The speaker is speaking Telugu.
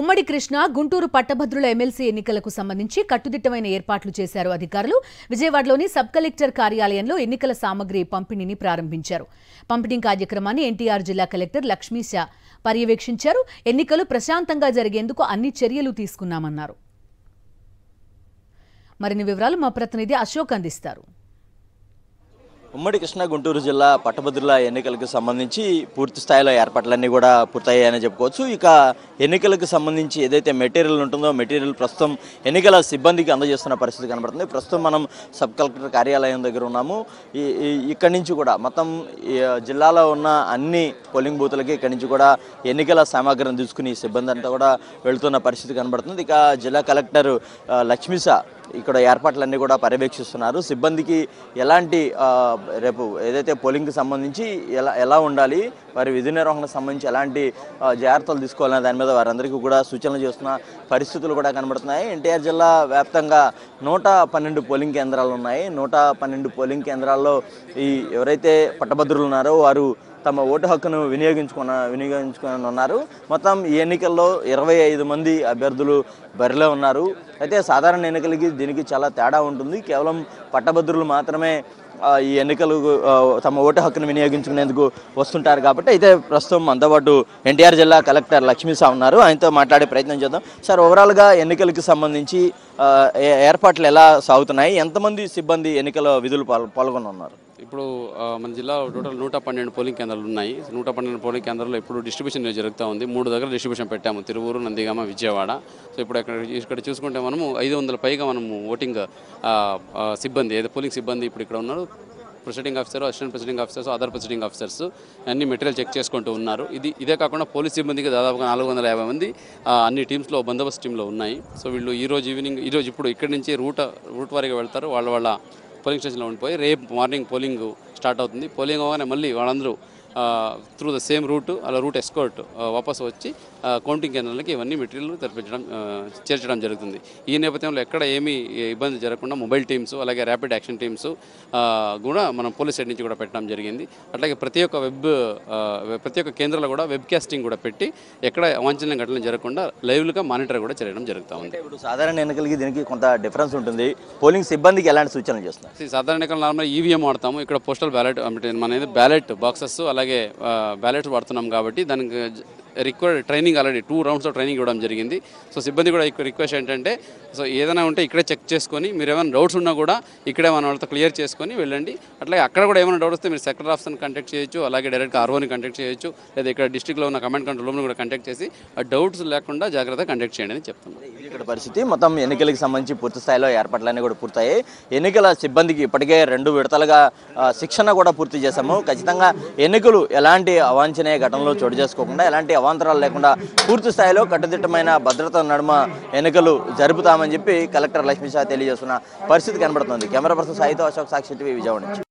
ఉమ్మడి కృష్ణ గుంటూరు పట్టభద్రుల ఎమ్మెల్సీ ఎన్నికలకు సంబంధించి కట్టుదిట్టమైన ఏర్పాట్లు చేశారు అధికారులు. విజయవాడలోని సబ్ కలెక్టర్ కార్యాలయంలో ఎన్నికల సామగ్రి పంపిణీని ప్రారంభించారు. పంపిణీ కార్యక్రమాన్ని ఎన్టీఆర్ జిల్లా కలెక్టర్ లక్ష్మీశా పర్యవేక్షించారు. ఎన్నికలు ప్రశాంతంగా జరిగేందుకు అన్ని చర్యలు తీసుకున్నామన్నారు. మరిన్ని వివరాలు మా ప్రతినిధి అశోక్ అందిస్తారు. ఉమ్మడి కృష్ణ గుంటూరు జిల్లా పట్టభద్రుల ఎన్నికలకు సంబంధించి పూర్తి స్థాయిలో ఏర్పాట్లన్నీ కూడా పూర్తయ్యాయని చెప్పుకోవచ్చు. ఇక ఎన్నికలకు సంబంధించి ఏదైతే మెటీరియల్ ఉంటుందో మెటీరియల్ ప్రస్తుతం ఎన్నికల సిబ్బందికి అందజేస్తున్న పరిస్థితి కనబడుతుంది. ప్రస్తుతం మనం సబ్ కలెక్టర్ కార్యాలయం దగ్గర ఉన్నాము. ఇక్కడి నుంచి కూడా మొత్తం జిల్లాలో ఉన్న అన్ని పోలింగ్ బూతులకి ఇక్కడి నుంచి కూడా ఎన్నికల సామాగ్రిని తీసుకుని సిబ్బంది అంతా కూడా వెళుతున్న పరిస్థితి కనబడుతుంది. ఇక జిల్లా కలెక్టర్ లక్ష్మీశా ఇక్కడ ఏర్పాట్లన్నీ కూడా పర్యవేక్షిస్తున్నారు. సిబ్బందికి ఎలాంటి రేపు ఏదైతే పోలింగ్కి సంబంధించి ఎలా ఉండాలి, వారి విధి నిర్వహణకు సంబంధించి ఎలాంటి జాగ్రత్తలు తీసుకోవాలనే దాని మీద వారందరికీ కూడా సూచనలు చేస్తున్న పరిస్థితులు కూడా కనబడుతున్నాయి. ఎన్టీఆర్ జిల్లా వ్యాప్తంగా 112 పోలింగ్ కేంద్రాలు ఉన్నాయి. 112 పోలింగ్ కేంద్రాల్లో ఎవరైతే పట్టభద్రులు ఉన్నారో వారు తమ ఓటు హక్కును వినియోగించుకొని ఉన్నారు. మొత్తం ఈ ఎన్నికల్లో 25 మంది అభ్యర్థులు బరిలో ఉన్నారు. అయితే సాధారణ ఎన్నికలకి దీనికి చాలా తేడా ఉంటుంది. కేవలం పట్టభద్రులు మాత్రమే ఈ ఎన్నికలు తమ ఓటు హక్కును వినియోగించుకునేందుకు వస్తుంటారు కాబట్టి. అయితే ప్రస్తుతం మనతో పాటు ఎన్టీఆర్ జిల్లా కలెక్టర్ లక్ష్మీశా ఉన్నారు. ఆయనతో మాట్లాడే ప్రయత్నం చేద్దాం. సార్, ఓవరాల్గా ఎన్నికలకు సంబంధించి ఏర్పాట్లు ఎలా సాగుతున్నాయి? ఎంతమంది సిబ్బంది ఎన్నికల విధులు పాల్గొని ఉన్నారు? ఇప్పుడు మన జిల్లా టోటల్ 112 పోలింగ్ కేంద్రాలు ఉన్నాయి. 112 పోలింగ్ కేంద్రాల్లో ఇప్పుడు డిస్ట్రిబ్యూషన్ జరుగుతూ ఉంది. 3 దగ్గర డిస్ట్రిబ్యూషన్ పెట్టాము: తిరువూరు, నందిగామ, విజయవాడ. సో ఇప్పుడు ఇక్కడ చూసుకుంటే మనము 500 పైగా మనము ఓటింగ్ సిబ్బంది, ఏదో పోలింగ్ సిబ్బంది ఇప్పుడు ఇక్కడ ఉన్నారు. Presiding officer, assistant presiding officers, other presiding officers అన్ని మెటీరియల్ చెక్ చేసుకుంటూ ఉన్నారు. ఇదే కాకుండా పోలీస్ సిబ్బందికి దాదాపుగా 450 మంది అన్ని టీమ్స్లో బందోబస్తు టీంలో ఉన్నాయి. సో వీళ్ళు ఈరోజు ఇప్పుడు ఇక్కడి నుంచి రూట్ వారీగా వెళ్తారు. వాళ్ళ పోలింగ్ స్టేషన్లో ఉండిపోయి రేపు మార్నింగ్ పోలింగ్ స్టార్ట్ అవుతుంది. పోలింగ్ అవగానే మళ్ళీ వాళ్ళందరూ త్రూ ద సేమ్ అలా రూట్ ఎస్కార్ట్ వాపస్ వచ్చి కౌంటింగ్ కేంద్రాలకి ఇవన్నీ మెటీరియల్ చేర్చడం జరుగుతుంది. ఈ నేపథ్యంలో ఎక్కడ ఏమీ ఇబ్బంది జరగకుండా మొబైల్ టీమ్స్, అలాగే ర్యాపిడ్ యాక్షన్ టీమ్స్ కూడా మనం పోలీస్ సైడ్ నుంచి కూడా పెట్టడం జరిగింది. అట్లాగే ప్రతి ఒక్క కేంద్రాల్లో కూడా వెబ్ కాస్టింగ్ కూడా పెట్టి ఎక్కడ అవాంఛనీయ ఘటనలు జరగకుండా లైవ్గా మానిటర్ కూడా చేయడం జరుగుతూ ఉంది. ఇప్పుడు సాధారణ ఎన్నికలకి దీనికి కొంత డిఫరెన్స్ ఉంటుంది. పోలింగ్ సిబ్బందికి ఎలాంటి సూచనలు చేస్తున్నారు? సాధారణ ఎన్నికలు నార్మల్ ఈవీఎం వాడతాము. ఇక్కడ పోస్టల్ బ్యాలెట్ అనేది బ్యాలెట్ బాక్సెస్ అలాగే బ్యాలెట్స్ వాడుతున్నాం కాబట్టి దానికి రిక్వైర్డ్ ట్రైనింగ్ ఆల్రెడీ 2 రౌండ్స్లో ట్రైనింగ్ ఇవ్వడం జరిగింది. సో సిబ్బంది కూడా రిక్వెస్ట్ ఏంటంటే, సో ఏదైనా ఉంటే ఇక్కడే చెక్ చేసుకొని, మీరు ఏమైనా డౌట్స్ ఉన్నా కూడా ఇక్కడే మన వాళ్ళతో క్లియర్ చేసుకొని వెళ్ళండి. అట్లాగే అక్కడ కూడా ఏమైనా డౌట్ వస్తే మీరు సెక్రటరీ ఆఫీసర్ని కాంటాక్ట్ చేయొచ్చు, అలాగే డైరెక్ట్గా ఆర్ఓని కాంటాక్ట్ చేయొచ్చు, లేదా ఇక్కడ డిస్ట్రిక్ట్లో ఉన్న కమాండ్ కంట్రోల్ రూమ్ని కూడా కాంటాక్ట్ చేసి ఆ డౌట్స్ లేకుండా జాగ్రత్తగా కాంటాక్ట్ చేయండి అని చెప్తున్నాను. ఇక్కడ పరిస్థితి మొత్తం ఎన్నికలకు సంబంధించి పూర్తి స్థాయిలో ఏర్పాట్లన్నీ కూడా పూర్తయ్యాయి. ఎన్నికల సిబ్బందికి ఇప్పటికే 2 విడతలుగా శిక్షణ కూడా పూర్తి చేశాము. ఖచ్చితంగా ఎన్నికలు ఎలాంటి అవాంఛనీయ ఘటనలు చోటు చేసుకోకుండా, ఎలాంటి అవాంతరాలు లేకుండా పూర్తి స్థాయిలో కట్టుదిట్టమైన భద్రత నడుమ ఎన్నికలు జరుపుతామని చెప్పి కలెక్టర్ లక్ష్మీశా తెలియజేస్తున్న పరిస్థితి కనబడుతుంది. కెమెరా పర్సన్ సాయితో అశోక్, సాక్షి టీవీ, విజయవాడ నుంచి.